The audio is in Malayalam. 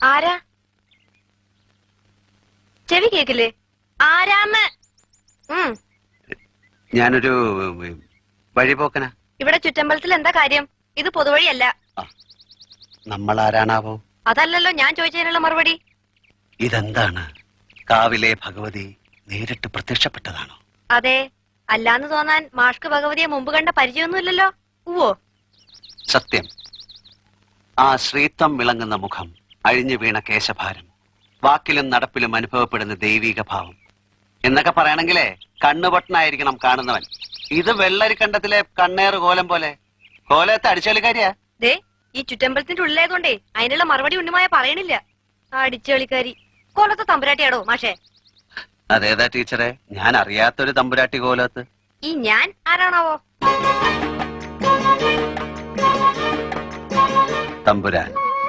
ആരാ? ചെവി കേക്കില്ലേ? ആരാന്ന്? ഞാനൊരു വഴിപോക്കനാ. ഇവിടെ ചുറ്റമ്പലത്തിൽ എന്താ കാര്യം? ഇത് പൊതുവഴിയല്ല. നമ്മൾ ആരാണാവോ? അതല്ലല്ലോ ഞാൻ ചോദിച്ചതിനുള്ള മറുപടി. ഇതെന്താണ്? കാവിലെ ഭഗവതി നേരിട്ട് പ്രത്യക്ഷപ്പെട്ടതാണോ? അതെ. അല്ലാന്ന് തോന്നാൻ മാഷ്ക്ക് ഭഗവതിയെ മുമ്പ് കണ്ട പരിചയമൊന്നുമില്ലല്ലോ. ഉവ്വോ? സത്യം. ആ ശ്രീത്വം വിളങ്ങുന്ന മുഖം, അഴിഞ്ഞു വീണ കേശഭാരം, വാക്കിലും നടപ്പിലും അനുഭവപ്പെടുന്ന ദൈവിക ഭാവം എന്നൊക്കെ പറയണെങ്കിലേ കണ്ണുപൊട്ടനായിരിക്കണം കാണുന്നവൻ. ഇത് വെള്ളരിക്കണ്ടത്തിലെ കണ്ണേറ് കോലം പോലെ. കോലത്തെ അടിച്ചളിക്കാരിയാ. ദേ, ഈ ചുറ്റമ്പലത്തിന്റെ ഉള്ളിലായതുകൊണ്ടേ അതിനുള്ള മറുപടി ഉണ്ണിമായ പറയണില്ല. അടിച്ചളിക്കാരി. കോലത്തെ തമ്പുരാട്ടിയാടോ മാഷേ? അതേതാ ടീച്ചറെ? ഞാൻ അറിയാത്തൊരു തമ്പുരാട്ടി കോലത്ത്. ഈ ഞാൻ ആരാണാവോ? തമ്പുരാൻ.